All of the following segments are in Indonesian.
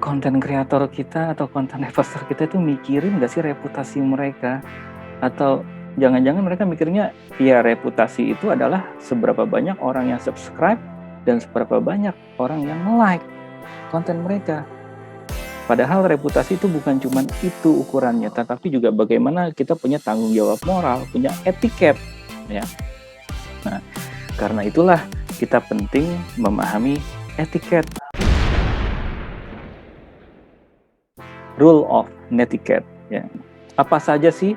konten kreator kita atau konten investor kita itu mikirin nggak sih reputasi mereka? Atau jangan-jangan mereka mikirnya ya reputasi itu adalah seberapa banyak orang yang subscribe dan seberapa banyak orang yang like konten mereka. Padahal reputasi itu bukan cuma itu ukurannya, tetapi juga bagaimana kita punya tanggung jawab moral, punya etiket, ya. Nah, karena itulah kita penting memahami etiket. Rule of netiquette, ya. Apa saja sih?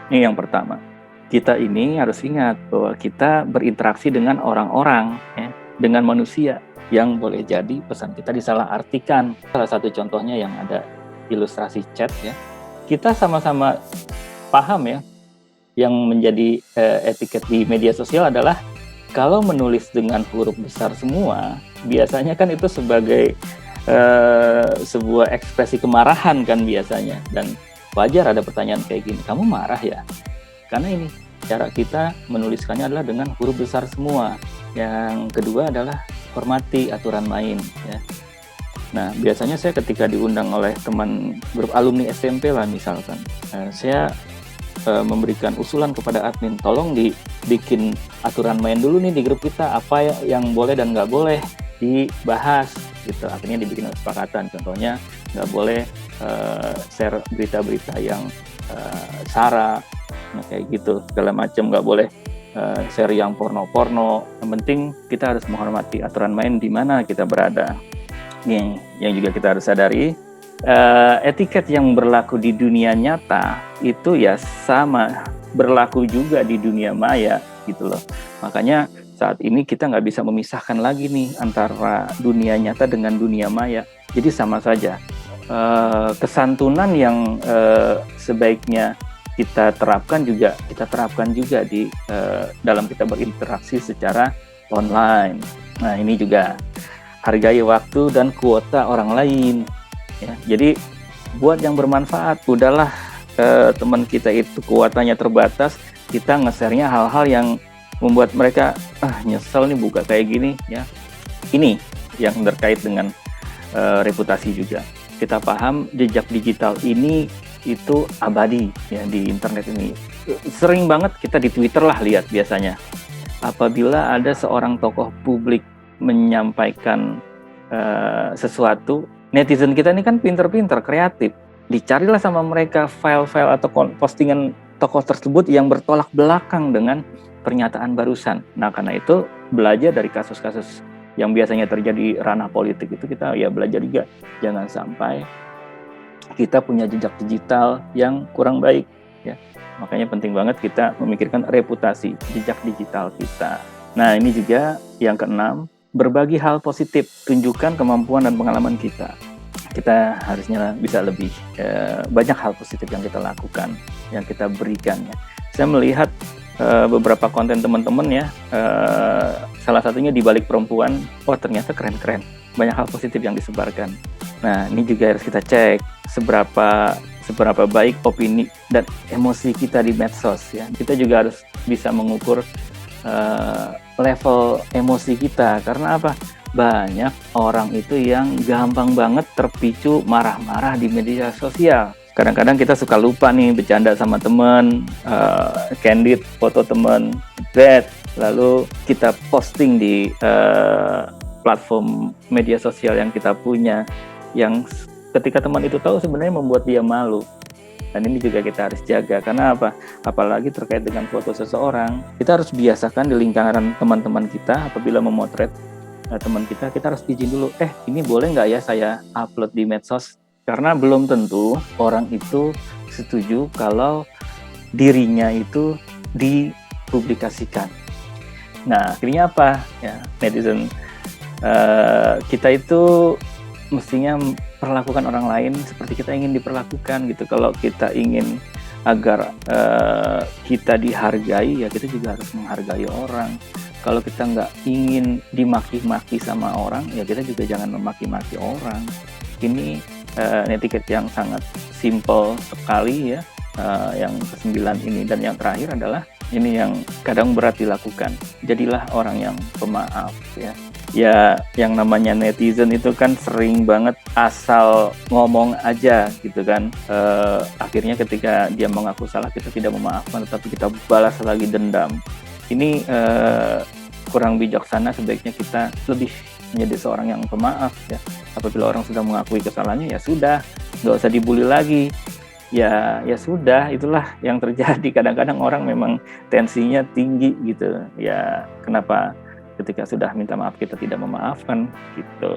Ini yang pertama. Kita ini harus ingat bahwa kita berinteraksi dengan orang-orang, ya, dengan manusia yang boleh jadi pesan kita disalahartikan. Salah satu contohnya yang ada ilustrasi chat, ya. Kita sama-sama paham ya, yang menjadi etiket di media sosial adalah kalau menulis dengan huruf besar semua, biasanya kan itu sebagai sebuah ekspresi kemarahan kan biasanya, dan wajar ada pertanyaan kayak gini, kamu marah ya? Karena ini cara kita menuliskannya adalah dengan huruf besar semua. Yang kedua adalah hormati aturan main, ya. Nah, biasanya saya ketika diundang oleh teman grup alumni SMP lah misalkan, saya memberikan usulan kepada admin, tolong dibikin aturan main dulu nih di grup kita, apa yang boleh dan nggak boleh dibahas gitu. Akhirnya dibikin kesepakatan, contohnya nggak boleh share berita-berita yang sara, nah, kayak gitu segala macam, nggak boleh share yang porno-porno. Yang penting kita harus menghormati aturan main di mana kita berada. Nih, yang juga kita harus sadari, etiket yang berlaku di dunia nyata itu ya sama berlaku juga di dunia maya gitu loh. Makanya saat ini kita nggak bisa memisahkan lagi nih antara dunia nyata dengan dunia maya. Jadi sama saja. Kesantunan yang sebaiknya kita terapkan juga di dalam kita berinteraksi secara online. Nah, ini juga hargai waktu dan kuota orang lain, ya. Jadi buat yang bermanfaat, udahlah, teman kita itu kuotanya terbatas, kita nge-share-nya hal-hal yang membuat mereka nyesel nih buka kayak gini, ya. Ini yang terkait dengan reputasi juga. Kita paham jejak digital ini itu abadi ya di internet ini. Sering banget kita di Twitter lah lihat biasanya. Apabila ada seorang tokoh publik menyampaikan sesuatu, netizen kita ini kan pinter-pinter, kreatif. Dicarilah sama mereka file-file atau postingan tokoh tersebut yang bertolak belakang dengan pernyataan barusan. Nah, karena itu belajar dari kasus-kasus yang biasanya terjadi ranah politik itu, kita ya belajar juga jangan sampai kita punya jejak digital yang kurang baik, ya. Makanya penting banget kita memikirkan reputasi jejak digital kita. Nah, ini juga yang keenam, berbagi hal positif, tunjukkan kemampuan dan pengalaman kita. Kita harusnya bisa lebih banyak hal positif yang kita lakukan, yang kita berikan, ya. Saya melihat beberapa konten teman-teman ya, salah satunya di balik perempuan, wah ternyata keren-keren, banyak hal positif yang disebarkan. Nah, ini juga harus kita cek seberapa baik opini dan emosi kita di medsos, ya. Kita juga harus bisa mengukur level emosi kita, karena apa? Banyak orang itu yang gampang banget terpicu marah-marah di media sosial. Kadang-kadang kita suka lupa nih bercanda sama teman, candid foto teman, lalu kita posting di platform media sosial yang kita punya, yang ketika teman itu tahu sebenarnya membuat dia malu. Dan ini juga kita harus jaga, karena apa? Apalagi terkait dengan foto seseorang, kita harus biasakan di lingkaran teman-teman kita, apabila memotret teman kita harus izin dulu, ini boleh nggak ya saya upload di medsos? Karena belum tentu orang itu setuju kalau dirinya itu dipublikasikan. Nah, akhirnya apa? Ya, netizen kita itu mestinya perlakukan orang lain seperti kita ingin diperlakukan gitu. Kalau kita ingin agar kita dihargai, ya kita juga harus menghargai orang. Kalau kita nggak ingin dimaki-maki sama orang, ya kita juga jangan memaki-maki orang. Ini etiket yang sangat simple sekali, ya. Yang ke-9 ini, dan yang terakhir adalah ini yang kadang berat dilakukan. Jadilah orang yang pemaaf, ya. Ya yang namanya netizen itu kan sering banget asal ngomong aja gitu kan. Akhirnya ketika dia mengaku salah kita tidak memaafkan, tetapi kita balas lagi dendam. Ini kurang bijaksana. Sebaiknya kita lebih menjadi seorang yang pemaaf ya. Apabila orang sudah mengakui kesalahannya, ya sudah, nggak usah dibully lagi. Ya sudah, itulah yang terjadi. Kadang-kadang orang memang tensinya tinggi gitu ya. Kenapa ketika sudah minta maaf kita tidak memaafkan gitu.